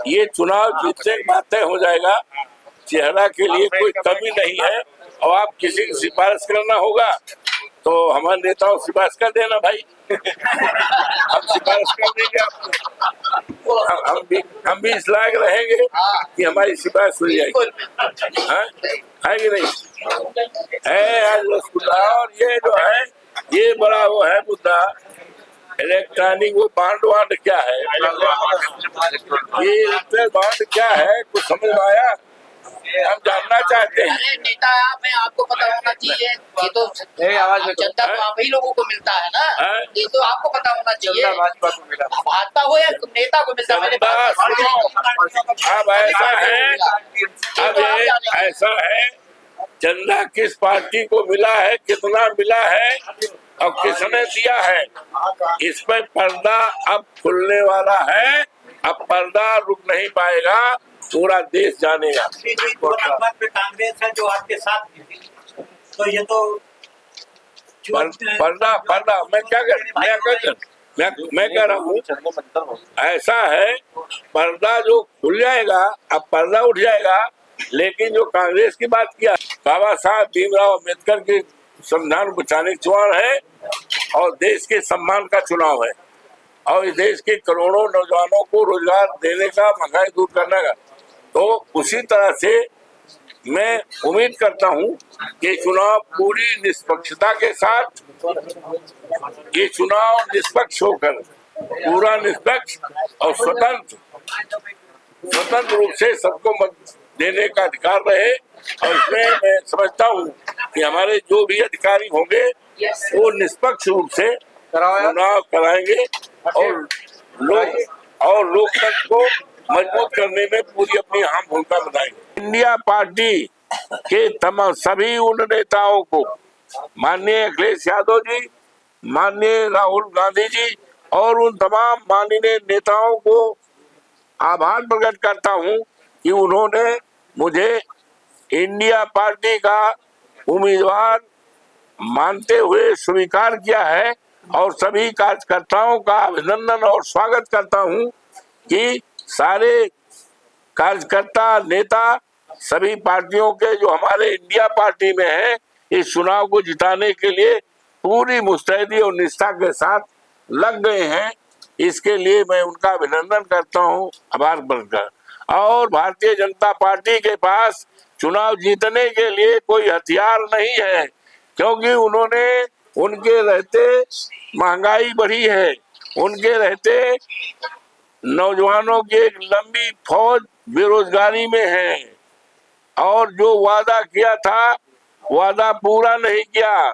ये चुनाव जीतने के बाद तय हो जाएगा। चेहरा के लिए कोई कमी नहीं है और आप किसी की सिफारिश करना होगा तो हमारे नेताओं सिफारिश कर देना भाई। हम सिफारिश कर देंगे आपको। हम भी इस लायक रहेंगे कि हमारी सिफारिश हो जाएगी। है कि नहीं? है आज रसगुल्ला। और ये जो है ये बड़ा वो है मुद्दा इलेक्ट्रॉनिक वो बांड क्या है, ये इलेक्ट्रॉनिक बांड क्या है, कुछ समझ में आया? हम जानना चाहते हैं। अरे नेता आप हैं, आपको पता होना चाहिए। ये तो जनता तो आप ही लोगों को मिलता है ना, ये तो आपको पता होना चाहिए। भाजपा हो या नेता को मिलता है। अब ऐसा है, अब ऐसा है, चंदा किस पार्टी को मिला है, कितना मिला है और किसने दिया है, इस पर पर्दा अब खुलने वाला है। अब पर्दा रुक नहीं पाएगा, पूरा देश जानेगा। कांग्रेस है जो आपके साथ थी, तो ये तो पर्दा मैं क्या मैं कह रहा हूँ ऐसा है, पर्दा जो खुल जाएगा, अब पर्दा उठ जाएगा। लेकिन जो कांग्रेस की बात किया, बाबा साहब भीमराव अम्बेडकर के संविधान बचाने का चुनाव है और देश के सम्मान का चुनाव है और इस देश के करोड़ों नौजवानों को रोजगार देने का, महंगाई दूर करने का। तो उसी तरह से मैं उम्मीद करता हूं कि चुनाव पूरी निष्पक्षता के साथ, ये चुनाव निष्पक्ष होकर, पूरा निष्पक्ष और स्वतंत्र रूप से सबको मत देने का अधिकार रहे। और इसमें मैं समझता हूं कि हमारे जो भी अधिकारी होंगे वो निष्पक्ष रूप से चुनाव कराएंगे और लोकतंत्र को मजबूत करने में पूरी अपनी अहम भूमिका बताएंगे। इंडिया पार्टी के तमाम सभी उन नेताओं को, माननीय अखिलेश यादव जी, माननीय राहुल गांधी जी और उन तमाम माननीय नेताओं को आभार प्रकट करता हूं कि उन्होंने मुझे इंडिया पार्टी का उम्मीदवार मानते हुए स्वीकार किया है। और सभी कार्यकर्ताओं का अभिनंदन और स्वागत करता हूं कि सारे कार्यकर्ता नेता सभी पार्टियों के जो हमारे इंडिया पार्टी में है, इस चुनाव को जिताने के लिए पूरी मुस्तैदी और निष्ठा के साथ लग गए हैं। इसके लिए मैं उनका अभिनंदन करता हूं, आभार बनकर। और भारतीय जनता पार्टी के पास चुनाव जीतने के लिए कोई हथियार नहीं है, क्योंकि उनके रहते महंगाई बढ़ी है, उनके रहते नौजवानों की एक लंबी फौज बेरोजगारी में है और जो वादा किया था वादा पूरा नहीं किया।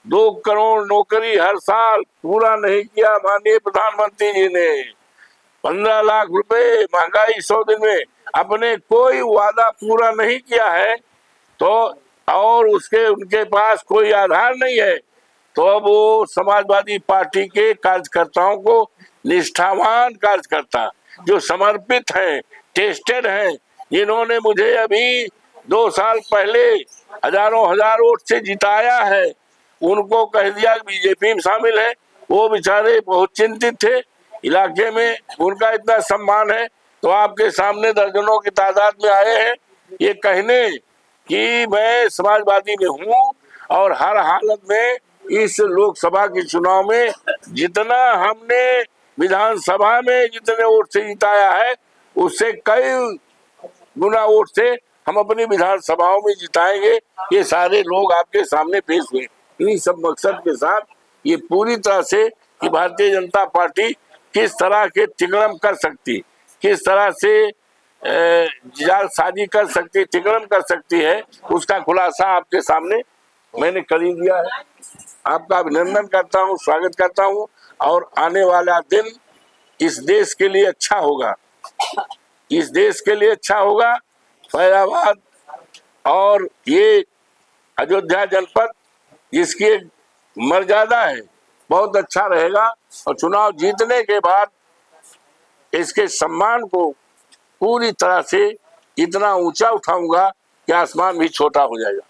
2 करोड़ नौकरी हर साल पूरा नहीं किया माननीय प्रधानमंत्री जी ने। 15 लाख रुपए महंगाई 100 दिन में, अपने कोई वादा पूरा नहीं किया है। तो और उनके पास कोई आधार नहीं है। तो अब वो समाजवादी पार्टी के कार्यकर्ताओं को, निष्ठावान कार्यकर्ता जो समर्पित हैं, टेस्टेड हैं, जिन्होंने मुझे अभी 2 साल पहले हजार वोट से जिताया है, उनको कह दिया बीजेपी में शामिल है। वो बेचारे बहुत चिंतित थे, इलाके में उनका इतना सम्मान है, तो आपके सामने दर्जनों की तादाद में आए हैं ये कहने कि मैं समाजवादी में हूँ और हर हालत में इस लोकसभा के चुनाव में जितना हमने विधानसभा में जितने वोट से जिताया है, उससे कई गुना वोट से हम अपनी विधानसभाओं में जिताएंगे। ये सारे लोग आपके सामने पेश हुए इन्हीं सब मकसद के साथ, ये पूरी तरह से कि भारतीय जनता पार्टी किस तरह के तिकड़म कर सकती, किस तरह से जालसाजी कर सकती, तिकड़म कर सकती है, उसका खुलासा आपके सामने मैंने कर ही दिया है। आपका अभिनंदन करता हूँ, स्वागत करता हूँ और आने वाला दिन इस देश के लिए अच्छा होगा, इस देश के लिए अच्छा होगा। फैजाबाद और ये अयोध्या जनपद जिसकी एक मर्यादा है, बहुत अच्छा रहेगा और चुनाव जीतने के बाद इसके सम्मान को पूरी तरह से इतना ऊंचा उठाऊंगा कि आसमान भी छोटा हो जाएगा।